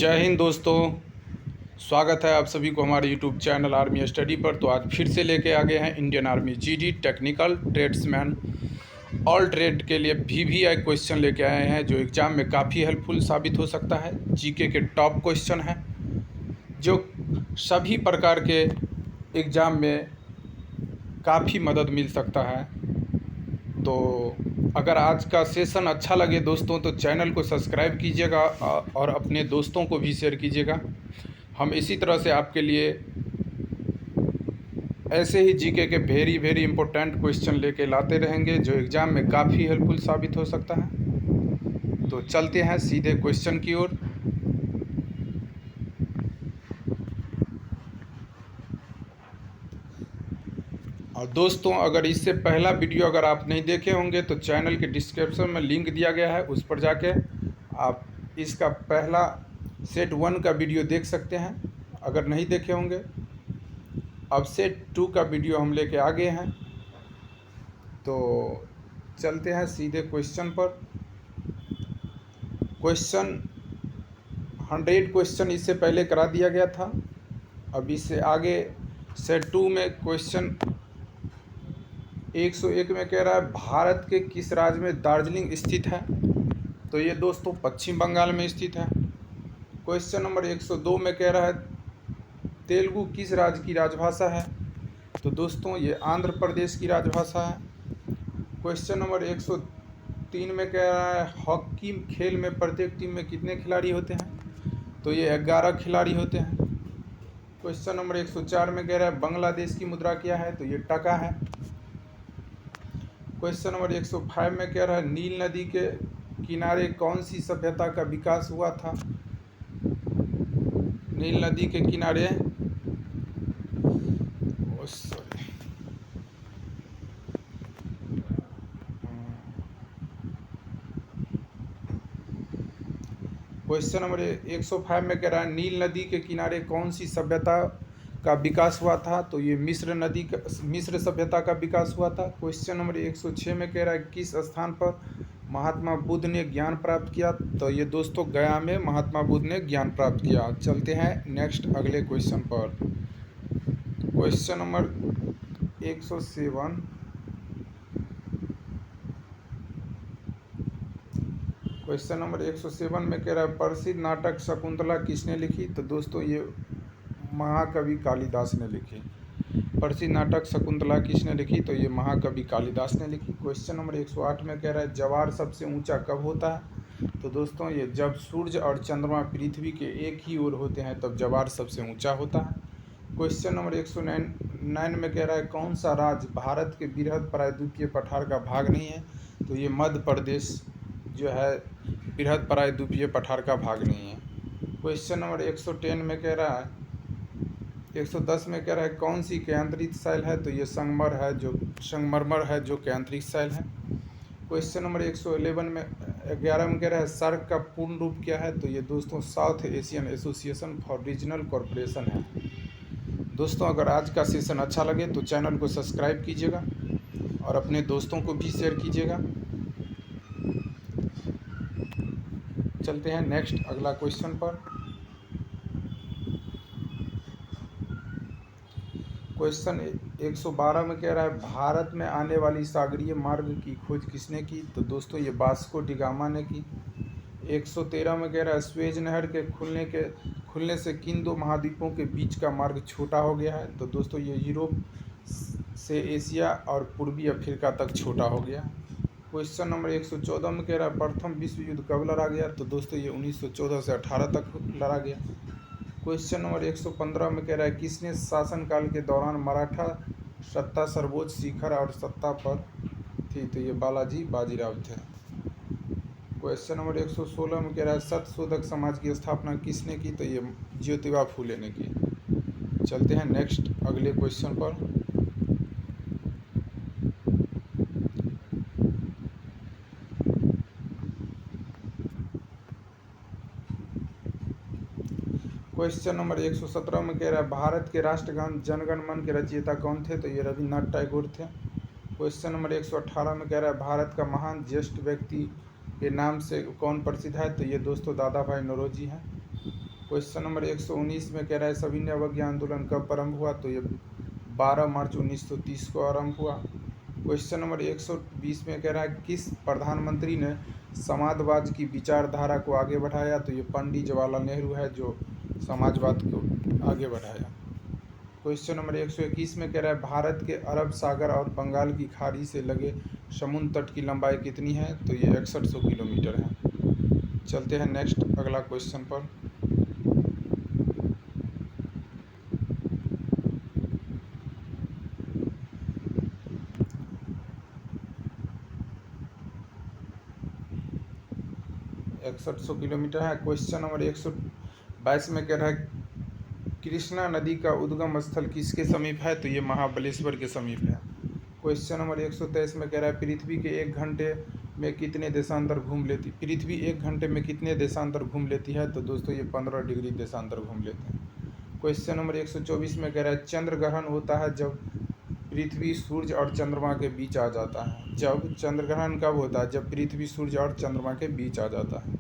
जय हिंद दोस्तों। स्वागत है आप सभी को हमारे यूट्यूब चैनल आर्मी स्टडी पर। तो आज फिर से लेके आ गए हैं Indian army GD technical tradesman all trade के लिए वीवीआई क्वेश्चन लेके आए हैं, जो एग्ज़ाम में काफ़ी हेल्पफुल साबित हो सकता है। जीके के टॉप क्वेश्चन हैं जो सभी प्रकार के एग्ज़ाम में काफ़ी मदद मिल सकता है। तो अगर आज का सेशन अच्छा लगे दोस्तों तो चैनल को सब्सक्राइब कीजिएगा और अपने दोस्तों को भी शेयर कीजिएगा। हम इसी तरह से आपके लिए ऐसे ही जीके के वेरी इंपॉर्टेंट क्वेश्चन लेके लाते रहेंगे, जो एग्ज़ाम में काफ़ी हेल्पफुल साबित हो सकता है। तो चलते हैं सीधे क्वेश्चन की ओर। और दोस्तों, अगर इससे पहला वीडियो अगर आप नहीं देखे होंगे तो चैनल के डिस्क्रिप्शन में लिंक दिया गया है, उस पर जाके आप इसका पहला सेट 1 का वीडियो देख सकते हैं अगर नहीं देखे होंगे। अब सेट 2 का वीडियो हम लेके आ गए हैं। तो चलते हैं सीधे क्वेश्चन पर। क्वेश्चन 100 क्वेश्चन इससे पहले करा दिया गया था। अब इससे आगे सेट 2 में क्वेश्चन 101 में कह रहा है भारत के किस राज्य में दार्जिलिंग स्थित है। तो ये दोस्तों पश्चिम बंगाल में स्थित है। क्वेश्चन नंबर 102 में कह रहा है तेलुगु किस राज्य की राजभाषा है। तो दोस्तों ये आंध्र प्रदेश की राजभाषा है। क्वेश्चन नंबर 103 में कह रहा है हॉकी खेल में प्रत्येक टीम में कितने खिलाड़ी होते हैं। तो ये 11 खिलाड़ी होते हैं। क्वेश्चन नंबर 104 में कह रहा है बांग्लादेश की मुद्रा क्या है। तो ये टका है। क्वेश्चन नंबर 105 में कह रहा है नील नदी के किनारे कौन सी सभ्यता का विकास हुआ था। नील नदी के किनारे क्वेश्चन नंबर 105 में कह रहा है नील नदी के किनारे कौन सी सभ्यता का विकास हुआ था। तो ये मिस्र सभ्यता का विकास हुआ था। क्वेश्चन नंबर 106 में कह रहा है किस स्थान पर महात्मा बुद्ध ने ज्ञान प्राप्त किया। तो ये दोस्तों गया में महात्मा बुद्ध ने ज्ञान प्राप्त किया। चलते हैं नेक्स्ट अगले क्वेश्चन पर। क्वेश्चन नंबर 107 क्वेश्चन नंबर 107 में कह रहा है प्रसिद्ध नाटक शकुंतला किसने लिखी। तो दोस्तों ये महाकवि कालिदास ने लिखी। प्रसिद्ध नाटक शकुंतला किसने लिखी। तो ये महाकवि कालिदास ने लिखी। क्वेश्चन नंबर 108 में कह रहा है ज्वार सबसे ऊंचा कब होता है। तो दोस्तों ये जब सूर्य और चंद्रमा पृथ्वी के एक ही ओर होते हैं तब ज्वार सबसे ऊंचा होता है। क्वेश्चन नंबर 109 में कह रहा है कौन सा राज्य भारत के बृहद प्रायद्वीपीय पठार का भाग नहीं है। तो ये मध्य प्रदेश जो है बृहद प्रायद्वीपीय पठार का भाग नहीं है। क्वेश्चन नंबर 110 में कह रहा है 110 में कह रहा है कौन सी केंद्रित शैल है। तो ये संगमरमर है जो केंद्रित शैल है। क्वेश्चन नंबर 111 में 11 में कह रहा है सार्क का पूर्ण रूप क्या है। तो ये दोस्तों south Asian association for regional corporation है। दोस्तों अगर आज का सेशन अच्छा लगे तो चैनल को सब्सक्राइब कीजिएगा और अपने दोस्तों को भी शेयर कीजिएगा। चलते हैं नेक्स्ट अगला क्वेश्चन पर। क्वेश्चन 112 में कह रहा है भारत में आने वाली सागरीय मार्ग की खोज किसने की। तो दोस्तों ये वास्को डी गामा ने की। 113 में कह रहा है स्वेज नहर के खुलने से किन दो महाद्वीपों के बीच का मार्ग छोटा हो गया है। तो दोस्तों ये यूरोप से एशिया और पूर्वी अफ्रीका तक छोटा हो गया। क्वेश्चन नंबर 114 में कह रहा है प्रथम विश्व युद्ध कब लड़ा गया। तो दोस्तों ये 1914 से 18 तक लड़ा गया। क्वेश्चन नंबर 115 में कह रहा है किसने शासनकाल के दौरान मराठा सत्ता सर्वोच्च शिखर और सत्ता पर थी। तो ये बालाजी बाजीराव थे। क्वेश्चन नंबर 116 में कह रहा है सत्यशोधक समाज की स्थापना किसने की। तो ये ज्योतिबा फूले ने की। चलते हैं नेक्स्ट अगले क्वेश्चन पर। क्वेश्चन नंबर 117 में कह रहा है भारत के राष्ट्रगान जनगण मन के रचयिता कौन थे। तो ये रविन्द्रनाथ टैगोर थे। क्वेश्चन नंबर 118 में कह रहा है भारत का महान ज्येष्ठ व्यक्ति के नाम से कौन प्रसिद्ध है। तो ये दोस्तों दादा भाई नौरोजी हैं। क्वेश्चन नंबर 119 में कह रहा है सविनय अवज्ञा आंदोलन कब प्रारंभ हुआ, तो ये 12 मार्च 1930 को आरंभ हुआ। क्वेश्चन नंबर 120 में कह रहा है किस प्रधानमंत्री ने समाजवाद की विचारधारा को आगे बढ़ाया, तो ये पंडित जवाहरलाल नेहरू है जो समाजवाद को आगे बढ़ाया। क्वेश्चन नंबर 121 में कह रहा है भारत के अरब सागर और बंगाल की खाड़ी से लगे समुद्र तट की लंबाई कितनी है, तो ये 6100 किलोमीटर है। चलते हैं नेक्स्ट अगला क्वेश्चन पर। इकसठ सौ किलोमीटर है। क्वेश्चन नंबर 122 में कह रहा है कृष्णा नदी का उद्गम स्थल किसके समीप है, तो ये महाबलेश्वर के समीप है। क्वेश्चन नंबर 123 में कह रहा है पृथ्वी के 1 घंटे में कितने देशांतर घूम लेती, पृथ्वी 1 घंटे में कितने देशांतर घूम लेती है, तो दोस्तों ये 15 डिग्री देशांतर घूम लेते हैं। क्वेश्चन नंबर 124 में कह रहा है चंद्र ग्रहण होता है जब पृथ्वी सूर्य और चंद्रमा के बीच आ जाता है। जब चंद्र ग्रहण कब होता है, जब पृथ्वी सूर्य और चंद्रमा के बीच आ जाता है।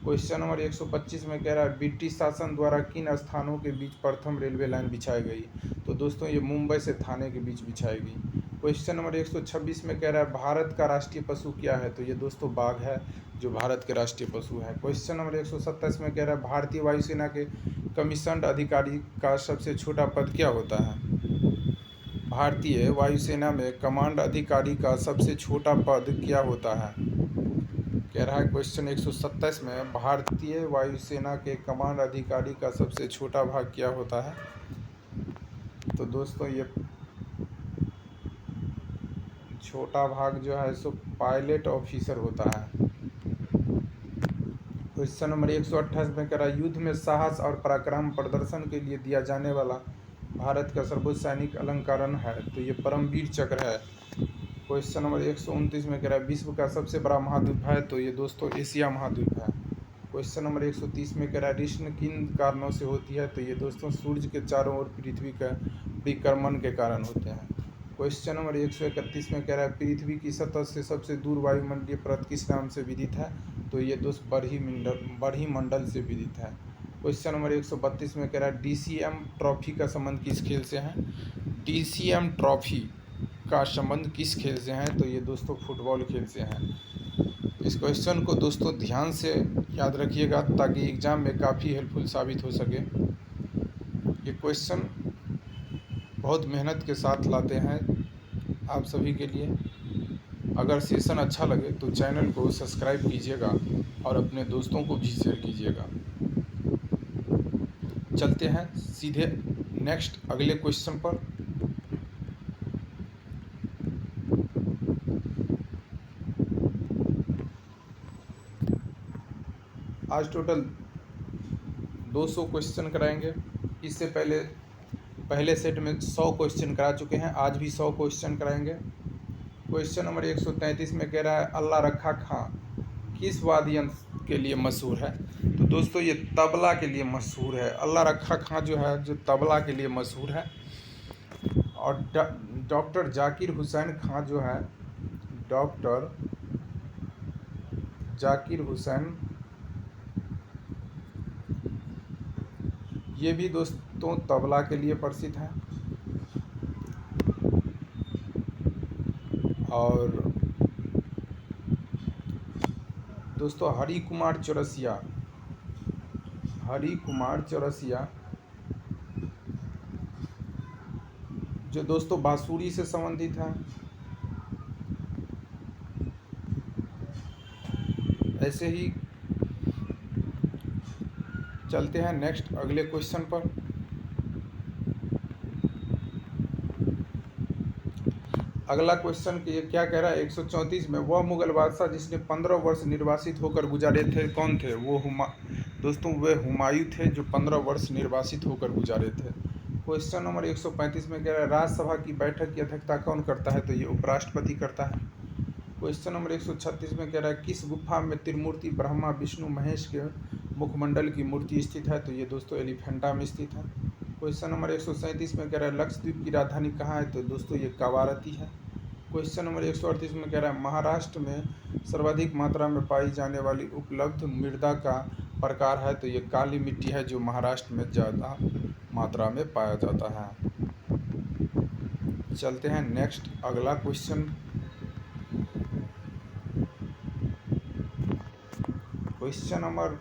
क्वेश्चन नंबर 125 में कह रहा है ब्रिटिश शासन द्वारा किन स्थानों के बीच प्रथम रेलवे लाइन बिछाई गई, तो दोस्तों ये मुंबई से थाने के बीच बिछाई गई। क्वेश्चन नंबर 126 में कह रहा है भारत का राष्ट्रीय पशु क्या है, तो ये दोस्तों बाघ है जो भारत के राष्ट्रीय पशु है। क्वेश्चन नंबर 127 में कह रहा है भारतीय वायुसेना के कमीशन्ड अधिकारी का सबसे छोटा पद क्या होता है, भारतीय वायुसेना में कमांड अधिकारी का सबसे छोटा पद क्या होता है, कह रहा है क्वेश्चन 127 में भारतीय वायुसेना के कमांड अधिकारी का सबसे छोटा भाग क्या होता है, तो दोस्तों ये छोटा भाग जो है सो पायलट ऑफिसर होता है। क्वेश्चन नंबर 128 में कह रहा है युद्ध में साहस और पराक्रम प्रदर्शन के लिए दिया जाने वाला भारत का सर्वोच्च सैनिक अलंकरण है, तो ये परमवीर चक्र है। क्वेश्चन नंबर 129 में कह रहा है विश्व का सबसे बड़ा महाद्वीप है, तो ये दोस्तों एशिया महाद्वीप है। क्वेश्चन नंबर 130 में कह रहा है कृष्ण किन कारणों से होती है, तो ये दोस्तों सूर्य के चारों ओर पृथ्वी का परिक्रमण के कारण होते हैं। क्वेश्चन नंबर 131 में कह रहा है पृथ्वी की सतह से सबसे दूर वायुमंडलीय परत किस नाम से विदित है, तो ये दोस्त बरही मंडल से विदित है। क्वेश्चन नंबर 132 में कह रहा है DCM ट्रॉफी का संबंध किस खेल से है, DCM ट्रॉफी का संबंध किस खेल से है, तो ये दोस्तों फुटबॉल खेल से है। इस क्वेश्चन को दोस्तों ध्यान से याद रखिएगा ताकि एग्ज़ाम में काफ़ी हेल्पफुल साबित हो सके। ये क्वेश्चन बहुत मेहनत के साथ लाते हैं आप सभी के लिए। अगर सेशन अच्छा लगे तो चैनल को सब्सक्राइब कीजिएगा और अपने दोस्तों को भी शेयर कीजिएगा। चलते हैं सीधे नेक्स्ट अगले क्वेश्चन पर। आज टोटल 200 क्वेश्चन कराएंगे। इससे पहले सेट में 100 क्वेश्चन करा चुके हैं, आज भी 100 क्वेश्चन कराएंगे। क्वेश्चन नंबर 133 में कह रहा है अल्लाह रखा खां किस वाद्य यंत्र के लिए मशहूर है, तो दोस्तों ये तबला के लिए मशहूर है। अल्लाह रखा खां जो है जो तबला के लिए मशहूर है। और डॉक्टर जाकिर हुसैन खां जो है, डॉक्टर जाकिर हुसैन, ये भी दोस्तों तबला के लिए प्रसिद्ध हैं। और दोस्तों हरि कुमार चौरसिया जो दोस्तों बांसुरी से संबंधित हैं। ऐसे ही चलते हैं नेक्स्ट अगले क्वेश्चन पर। अगला क्वेश्चन क्या कह रहा है 134 में वह मुगल बादशाह जिसने 15 वर्ष निर्वासित होकर गुजारे थे कौन थे, वो दोस्तों वे हुमायूं थे जो 15 वर्ष निर्वासित होकर गुजारे थे। क्वेश्चन नंबर 135 में कह रहा है राज्यसभा की बैठक की अध्यक्षता कौन करता है, तो ये उपराष्ट्रपति करता है। क्वेश्चन नंबर 136 में कह रहा है किस गुफा में त्रिमूर्ति ब्रह्मा विष्णु महेश के मुखमंडल की मूर्ति स्थित है, तो ये दोस्तों एलिफेंटा में स्थित है। क्वेश्चन नंबर 137 में कह रहा है लक्षद्वीप की राजधानी कहाँ है, तो दोस्तों ये कावारती है। क्वेश्चन नंबर 138 में कह रहा है महाराष्ट्र में सर्वाधिक मात्रा में पाई जाने वाली उपलब्ध मृदा का प्रकार है तो ये काली मिट्टी है जो महाराष्ट्र में ज़्यादा मात्रा में पाया जाता है। चलते हैं नेक्स्ट अगला क्वेश्चन। क्वेश्चन नंबर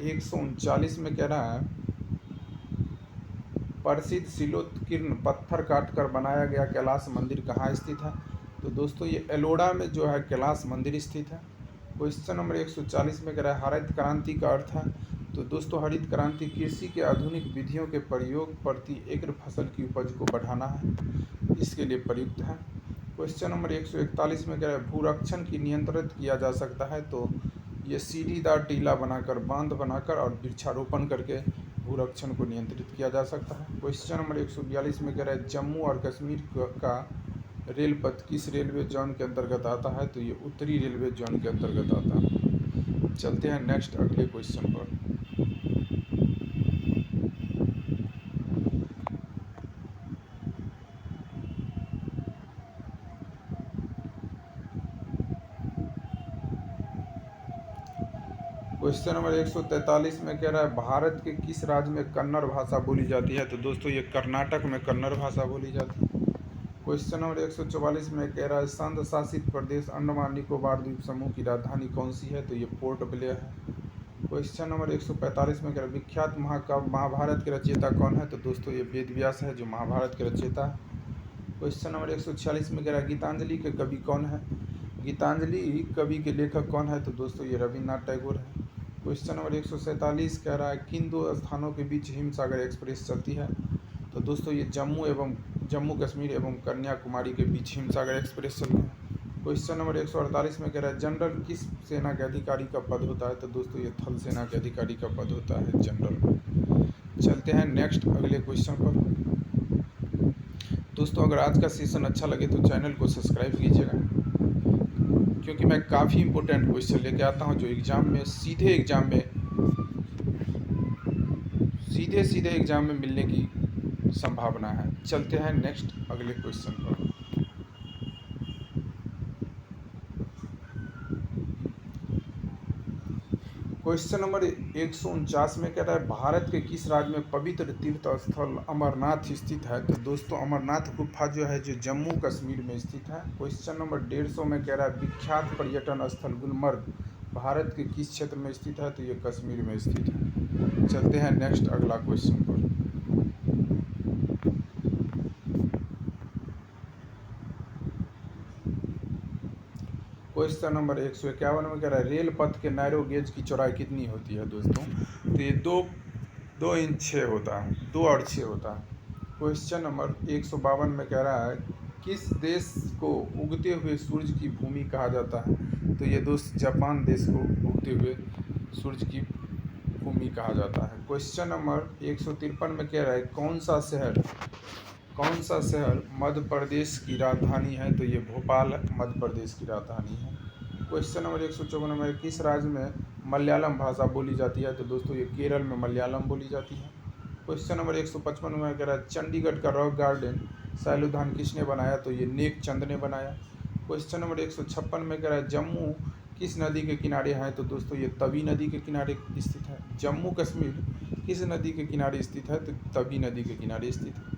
139 में कह रहा है प्रसिद्ध शिलोत्कीर्ण पत्थर काटकर बनाया गया कैलाश मंदिर कहाँ स्थित है। तो दोस्तों ये एलोरा में जो है कैलाश मंदिर स्थित है। क्वेश्चन नंबर 140 में कह रहा है हरित क्रांति का अर्थ है। तो दोस्तों हरित क्रांति कृषि के आधुनिक विधियों के प्रयोग प्रति एकड़ फसल की उपज को बढ़ाना है, इसके लिए प्रयुक्त है। क्वेश्चन नंबर 141 में कह रहा है भूरक्षण की नियंत्रित किया जा सकता है। तो ये सीढ़ीदार टीला बनाकर, बांध बनाकर और वृक्षारोपण करके भूरक्षण को नियंत्रित किया जा सकता है। क्वेश्चन नंबर 142 में कह रहा है जम्मू और कश्मीर का रेल पथ किस रेलवे जोन के अंतर्गत आता है। तो ये उत्तरी रेलवे जोन के अंतर्गत आता है। चलते हैं नेक्स्ट अगले क्वेश्चन पर। क्वेश्चन नंबर 143 में कह रहा है भारत के किस राज्य में कन्नड़ भाषा बोली जाती है। तो दोस्तों ये कर्नाटक में कन्नड़ भाषा बोली जाती है। क्वेश्चन नंबर 144 में कह रहा है संघ शासित प्रदेश अंडमान निकोबार द्वीप समूह की राजधानी कौन सी है। तो ये पोर्ट ब्लेयर है। क्वेश्चन नंबर 145 में कह रहा है विख्यात महाकाव्य महाभारत के रचयिता कौन है। तो दोस्तों ये वेद व्यास है जो महाभारत के रचयिता है। क्वेश्चन नंबर 146 में कह रहा है गीतांजलि के कवि कौन है। गीतांजलि कवि के लेखक कौन है। तो दोस्तों ये रविन्द्रनाथ टैगोर है। क्वेश्चन नंबर 147 कह रहा है किन दो स्थानों के बीच हिमसागर एक्सप्रेस चलती है। तो दोस्तों ये जम्मू कश्मीर एवं कन्याकुमारी के बीच हिमसागर एक्सप्रेस चलती है। क्वेश्चन नंबर 148 में कह रहा है जनरल किस सेना के अधिकारी का पद होता है। तो दोस्तों ये थल सेना के अधिकारी का पद होता है जनरल। चलते हैं नेक्स्ट अगले क्वेश्चन पर। दोस्तों अगर आज का सेशन अच्छा लगे तो चैनल को सब्सक्राइब कीजिएगा, क्योंकि मैं काफ़ी इंपॉर्टेंट क्वेश्चन लेके आता हूं जो एग्जाम में सीधे एग्जाम में मिलने की संभावना है। चलते हैं नेक्स्ट अगले क्वेश्चन पर। क्वेश्चन नंबर 149 में कह रहा है भारत के किस राज्य में पवित्र तीर्थ स्थल अमरनाथ स्थित है। तो दोस्तों अमरनाथ गुफा जो है जो जम्मू कश्मीर में स्थित है। क्वेश्चन नंबर 150 में कह रहा है विख्यात पर्यटन स्थल गुलमर्ग भारत के किस क्षेत्र में स्थित है। तो ये कश्मीर में स्थित है। चलते हैं नेक्स्ट अगला क्वेश्चन पर। क्वेश्चन नंबर 151 में कह रहा है रेल पथ के नैरो गेज की चौड़ाई कितनी होती है। दोस्तों तो ये 2 इंच 6 होता है, 2 और 6 होता है। क्वेश्चन नंबर 152 में कह रहा है किस देश को उगते हुए सूरज की भूमि कहा जाता है। तो ये दोस्त जापान देश को उगते हुए सूरज की भूमि कहा जाता है। क्वेश्चन नंबर 153 में कह रहा है कौन सा शहर मध्य प्रदेश की राजधानी है। तो ये भोपाल मध्य प्रदेश की राजधानी है। क्वेश्चन नंबर 154 में किस राज्य में मलयालम भाषा बोली जाती है। तो दोस्तों ये केरल में मलयालम बोली जाती है। क्वेश्चन नंबर 155 में कह रहा है चंडीगढ़ का रॉक गार्डन सैलूधान किसने बनाया। तो ये नेक चंद ने बनाया। क्वेश्चन नंबर 156 में कह रहा है जम्मू किस नदी के किनारे है। तो दोस्तों ये तवी नदी के किनारे स्थित है। जम्मू कश्मीर किस नदी के किनारे स्थित है। तो तवी नदी के किनारे स्थित है।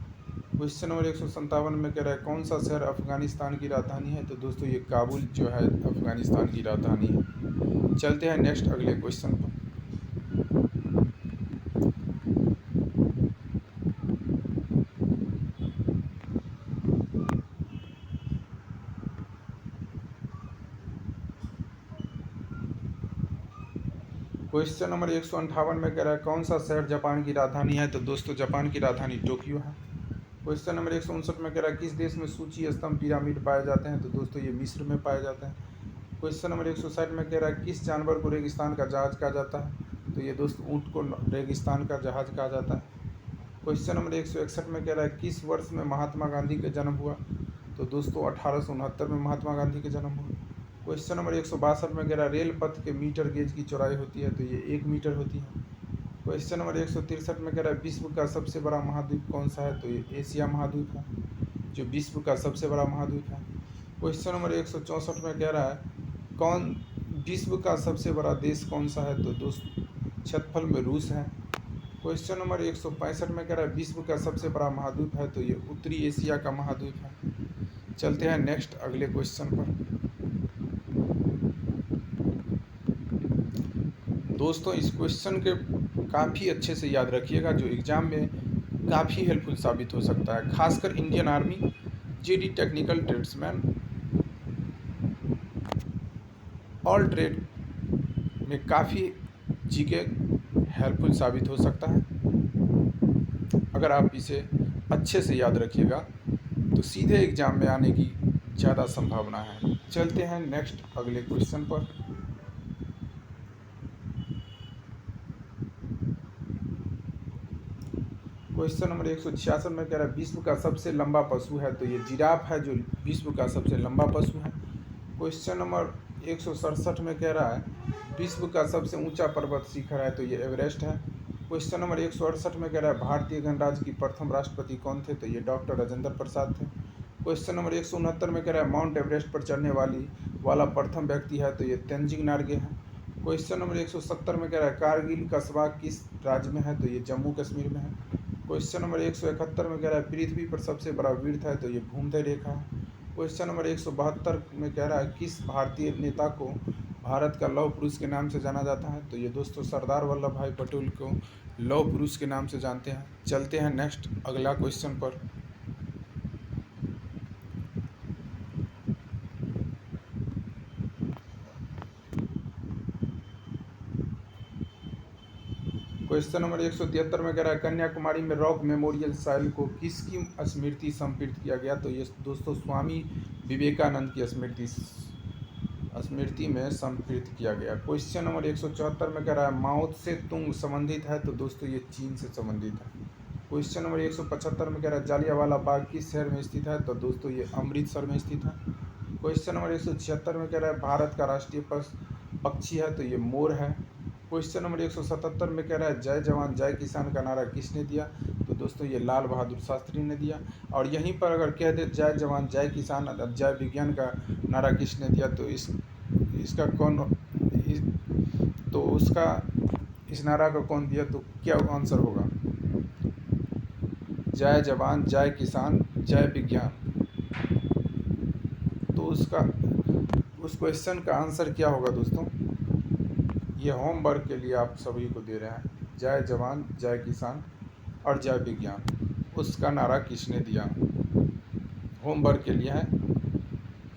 क्वेश्चन नंबर 157 में कह रहा है कौन सा शहर अफगानिस्तान की राजधानी है। तो दोस्तों ये काबुल जो है अफगानिस्तान की राजधानी है। चलते हैं नेक्स्ट अगले क्वेश्चन पर। क्वेश्चन नंबर 158 में कह रहा है कौन सा शहर जापान की राजधानी है। तो दोस्तों जापान की राजधानी टोक्यो है। क्वेश्चन नंबर 159 में कह रहा है किस देश में सूची स्तंभ पिरामिड पाए जाते हैं। तो दोस्तों ये मिस्र में पाए जाते हैं। क्वेश्चन नंबर 160 में कह रहा है किस जानवर को रेगिस्तान का जहाज कहा जाता है। तो ये दोस्त ऊँट को रेगिस्तान का जहाज कहा जाता है। क्वेश्चन नंबर 161 में कह रहा है किस वर्ष में महात्मा गांधी का जन्म हुआ। तो दोस्तों 1869 में महात्मा गांधी का जन्म हुआ। क्वेश्चन नंबर 162 में कह रहा है रेल पथ के मीटर गेज की चौड़ाई होती है। तो ये 1 मीटर होती है। क्वेश्चन नंबर 163 में कह रहा है विश्व का सबसे बड़ा महाद्वीप कौन सा है। तो ये एशिया महाद्वीप है जो विश्व का सबसे बड़ा महाद्वीप है। क्वेश्चन नंबर 164 में कह रहा है विश्व का सबसे बड़ा देश कौन सा है। तो दोस्त क्षेत्रफल में रूस है। क्वेश्चन नंबर 165 में कह रहा है विश्व का सबसे बड़ा महाद्वीप है, तो ये उत्तरी एशिया का महाद्वीप है। चलते हैं नेक्स्ट अगले क्वेश्चन पर। दोस्तों इस क्वेश्चन के काफ़ी अच्छे से याद रखिएगा, जो एग्जाम में काफ़ी हेल्पफुल साबित हो सकता है, खासकर Indian army, GD technical tradesman, all trade में काफ़ी जीके हेल्पफुल साबित हो सकता है। अगर आप इसे अच्छे से याद रखिएगा तो सीधे एग्जाम में आने की ज़्यादा संभावना है। चलते हैं नेक्स्ट अगले क्वेश्चन पर। क्वेश्चन नंबर 166 में कह रहा है विश्व का सबसे लंबा पशु है, तो ये जिराफ है जो विश्व का सबसे लंबा पशु है। क्वेश्चन नंबर 167 में कह रहा है विश्व का सबसे ऊंचा पर्वत शिखर है, तो ये एवरेस्ट है। क्वेश्चन नंबर 168 में कह रहा है भारतीय गणराज्य की प्रथम राष्ट्रपति कौन थे, तो ये डॉक्टर राजेंद्र प्रसाद थे। क्वेश्चन नंबर 169 में कह रहा है माउंट एवरेस्ट पर चढ़ने वाला प्रथम व्यक्ति है, तो ये तेनजिंग नार्गे है। क्वेश्चन नंबर 170 में कह रहा है कारगिल कस्बा किस राज्य में है, तो ये जम्मू कश्मीर में है। क्वेश्चन नंबर 171 में कह रहा है पृथ्वी पर सबसे बड़ा वृत्त है, तो ये भूमध्य रेखा है। क्वेश्चन नंबर 172 में कह रहा है किस भारतीय नेता को भारत का लौह पुरुष के नाम से जाना जाता है, तो ये दोस्तों सरदार वल्लभ भाई पटेल को लौह पुरुष के नाम से जानते हैं। चलते हैं नेक्स्ट अगला क्वेश्चन पर। क्वेश्चन नंबर 173 में कह रहा है कन्याकुमारी में रॉक मेमोरियल साइल को किसकी स्मृति समर्पित किया गया, तो ये दोस्तों स्वामी विवेकानंद की स्मृति में समर्पित किया गया। क्वेश्चन नंबर 174 में कह रहा है माओ से तुंग संबंधित है, तो दोस्तों ये चीन से संबंधित है। क्वेश्चन नंबर 175 में कह रहा है जालियांवाला बाग किस शहर में स्थित है, तो दोस्तों ये अमृतसर में स्थित है। क्वेश्चन नंबर 176 में कह रहा है भारत का राष्ट्रीय पक्षी है, तो ये मोर है। क्वेश्चन नंबर 177 में कह रहा है जय जवान जय किसान का नारा किसने दिया, तो दोस्तों ये लाल बहादुर शास्त्री ने दिया। और यहीं पर अगर कह दे जय जवान जय किसान जय विज्ञान का नारा किसने दिया, तो इस नारा का कौन दिया, तो क्या आंसर होगा, जय जवान जय किसान जय विज्ञान। तो उस क्वेश्चन का आंसर क्या होगा दोस्तों, ये होमवर्क के लिए आप सभी को दे रहे हैं, जय जवान जय किसान और जय विज्ञान, उसका नारा किसने दिया, होमवर्क के लिए है।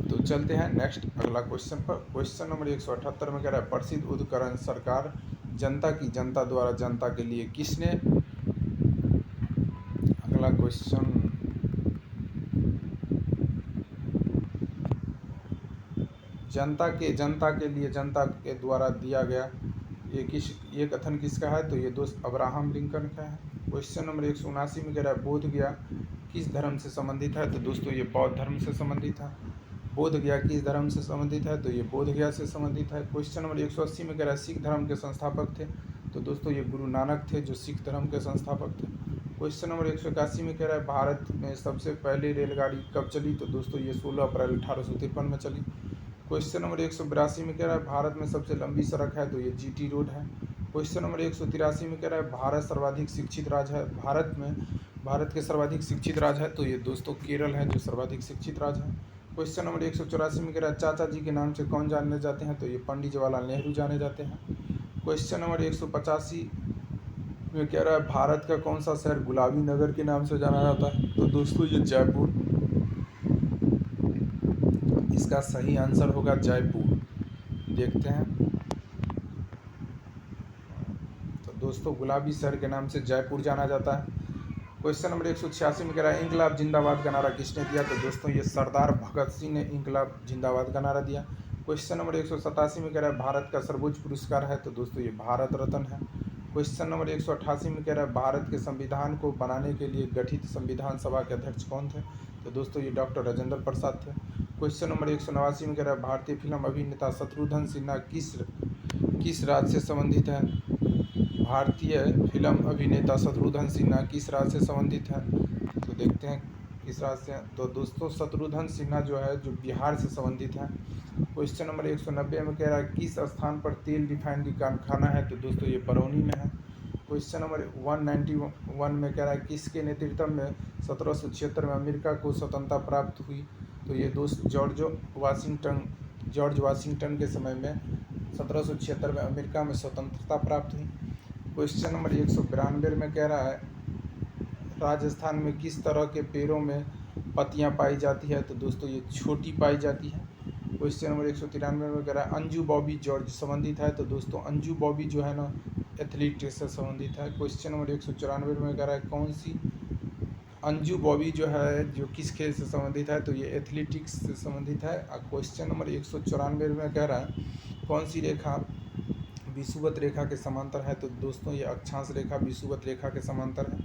तो चलते हैं नेक्स्ट अगला क्वेश्चन पर। क्वेश्चन नंबर 178 में कह रहा है प्रसिद्ध उपकरण सरकार जनता की जनता द्वारा जनता के लिए किसने। अगला क्वेश्चन जनता के लिए जनता के द्वारा दिया गया, ये कथन किसका है, तो ये दोस्त अब्राहम लिंकन का है। क्वेश्चन नंबर 179 में कह रहा है बोध गया किस धर्म से संबंधित है, तो दोस्तों ये बौद्ध धर्म से संबंधित है। बोध गया किस धर्म से संबंधित है, तो ये बोध गया से संबंधित है। क्वेश्चन नंबर 180 में कह रहा है सिख धर्म के संस्थापक थे, तो दोस्तों ये गुरु नानक थे जो सिख धर्म के संस्थापक थे। क्वेश्चन नंबर 181 में कह रहा है भारत में सबसे पहली रेलगाड़ी कब चली, तो दोस्तों ये 16 अप्रैल 1853 में चली। क्वेश्चन नंबर 182 में कह रहा है भारत में सबसे लंबी सड़क है, तो ये जीटी रोड है। क्वेश्चन नंबर 183 में कह रहा है भारत सर्वाधिक शिक्षित राज्य है, भारत के सर्वाधिक शिक्षित राज्य है, तो ये दोस्तों केरल है जो सर्वाधिक शिक्षित राज्य है। क्वेश्चन नंबर 184 में कह रहा है चाचा जी के नाम से कौन जाने जाते हैं, तो ये पंडित जवाहरलाल नेहरू जाने जाते हैं। क्वेश्चन नंबर 185 में कह रहा है भारत का कौन सा शहर गुलाबी नगर के नाम से जाना जाता है, तो दोस्तों ये जयपुर, इसका सही आंसर होगा जयपुर। देखते हैं, तो दोस्तों गुलाबी शहर के नाम से जयपुर जाना जाता है। क्वेश्चन नंबर 186 में कह रहा है इंकलाब जिंदाबाद का नारा किसने दिया, तो दोस्तों ये सरदार भगत सिंह ने इंकलाब जिंदाबाद का नारा दिया। क्वेश्चन नंबर 187 में कह रहा है भारत का सर्वोच्च पुरस्कार है, तो दोस्तों ये भारत रत्न है। क्वेश्चन नंबर 188 में कह रहा है भारत के संविधान को बनाने के लिए गठित संविधान सभा के अध्यक्ष कौन थे, तो दोस्तों ये डॉक्टर राजेंद्र प्रसाद थे। क्वेश्चन नंबर 189 में कह रहा है भारतीय फिल्म अभिनेता शत्रुघ्न सिन्हा किस राज्य से संबंधित है, भारतीय फिल्म अभिनेता शत्रुघ्न सिन्हा किस राज्य से संबंधित है, तो देखते हैं किस राज्य से। तो दोस्तों शत्रुघ्न सिन्हा जो है जो बिहार से संबंधित है। क्वेश्चन नंबर 190 में कह रहा है किस स्थान पर तेल रिफाइनरी कारखाना है, तो दोस्तों ये बरौनी में है। क्वेश्चन नंबर 191 में कह रहा है किसके नेतृत्व में 1776 में अमेरिका को स्वतंत्रता प्राप्त हुई, तो ये दोस्त जॉर्ज वाशिंगटन के समय में 1776 में अमेरिका में स्वतंत्रता प्राप्त हुई। क्वेश्चन नंबर 192 में कह रहा है राजस्थान में किस तरह के पेड़ों में पत्तियां पाई जाती है, तो दोस्तों ये छोटी पाई जाती है। क्वेश्चन नंबर 193 में कह रहा है अंजू बॉबी जॉर्ज संबंधित है, तो दोस्तों अंजू बॉबी जो है ना एथलीट से संबंधित है। क्वेश्चन नंबर 194 में कह रहा है कौन सी अंजू बॉबी जो है जो किस खेल से संबंधित है, तो ये एथलेटिक्स से संबंधित है। क्वेश्चन नंबर 194 में कह रहा है कौन सी रेखा विषुवत रेखा के समांतर है, तो दोस्तों ये अक्षांश रेखा विषुवत रेखा के समांतर है।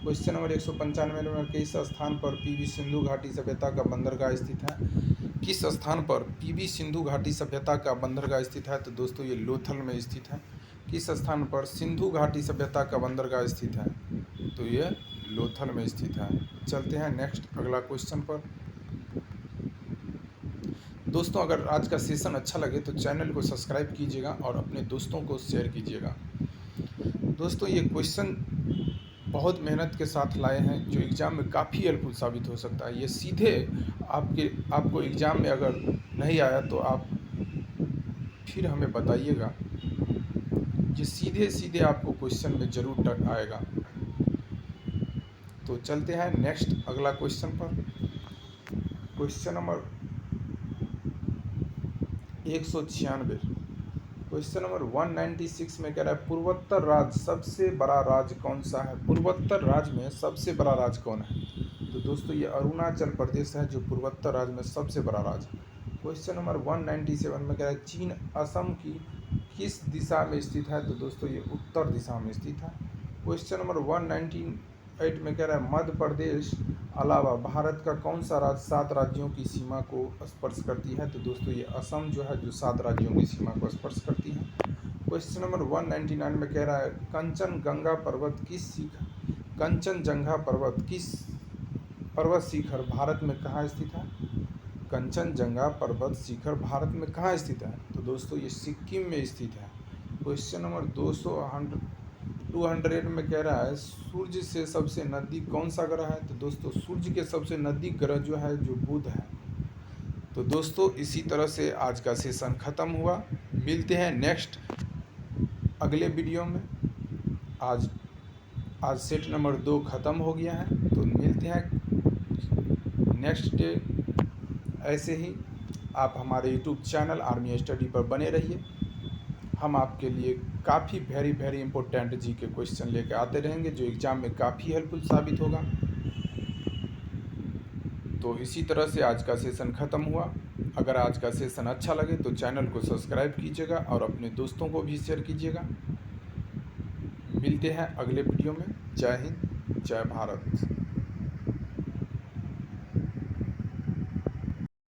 क्वेश्चन नंबर 195 में किस स्थान पर पीवी सिंधु घाटी सभ्यता का बंदरगाह स्थित है, किस स्थान पर पीवी सिंधु घाटी सभ्यता का बंदरगाह स्थित है, तो दोस्तों ये लोथल में स्थित है। किस स्थान पर सिंधु घाटी सभ्यता का बंदरगाह स्थित है, तो ये लोथल में स्थित है। चलते हैं नेक्स्ट अगला क्वेश्चन पर। दोस्तों अगर आज का सेशन अच्छा लगे तो चैनल को सब्सक्राइब कीजिएगा और अपने दोस्तों को शेयर कीजिएगा। दोस्तों ये क्वेश्चन बहुत मेहनत के साथ लाए हैं जो एग्ज़ाम में काफ़ी हेल्पफुल साबित हो सकता है। ये सीधे आपको एग्ज़ाम में अगर नहीं आया तो आप फिर हमें बताइएगा, ये सीधे सीधे आपको क्वेश्चन में ज़रूर आएगा। तो चलते हैं नेक्स्ट अगला क्वेश्चन पर। क्वेश्चन नंबर 196, क्वेश्चन नंबर 196 में कह रहा है पूर्वोत्तर राज्य सबसे बड़ा राज्य कौन सा है, पूर्वोत्तर राज्य में सबसे बड़ा राज्य कौन है, तो दोस्तों ये अरुणाचल प्रदेश है जो पूर्वोत्तर राज्य में सबसे बड़ा राज्य है। क्वेश्चन नंबर 197 में कह रहा है चीन असम की किस दिशा में स्थित है, तो दोस्तों ये उत्तर दिशा में स्थित है। क्वेश्चन नंबर 198 में कह रहा है मध्य प्रदेश अलावा भारत का कौन सा राज्य 7 राज्यों की सीमा को स्पर्श करती है, तो दोस्तों ये असम जो है जो 7 राज्यों की सीमा को स्पर्श करती है। क्वेश्चन नंबर 199 में कह रहा है कंचनजंगा पर्वत शिखर भारत में कहाँ स्थित है, कंचनजंगा पर्वत शिखर भारत में कहाँ स्थित है, तो दोस्तों ये सिक्किम में स्थित है। क्वेश्चन नंबर 200 में कह रहा है सूर्य से सबसे नज़दीक कौन सा ग्रह है, तो दोस्तों सूर्य के सबसे नज़दीक ग्रह जो है जो बुध है। तो दोस्तों इसी तरह से आज का सेशन ख़त्म हुआ। मिलते हैं नेक्स्ट अगले वीडियो में। आज सेट नंबर 2 ख़त्म हो गया है, तो मिलते हैं नेक्स्ट डे। ऐसे ही आप हमारे यूट्यूब चैनल आर्मी स्टडी पर बने रहिए। हम आपके लिए काफ़ी वेरी इंपॉर्टेंट जी के क्वेश्चन लेकर आते रहेंगे जो एग्ज़ाम में काफ़ी हेल्पफुल साबित होगा। तो इसी तरह से आज का सेशन ख़त्म हुआ। अगर आज का सेशन अच्छा लगे तो चैनल को सब्सक्राइब कीजिएगा और अपने दोस्तों को भी शेयर कीजिएगा। मिलते हैं अगले वीडियो में। जय हिंद, जय भारत।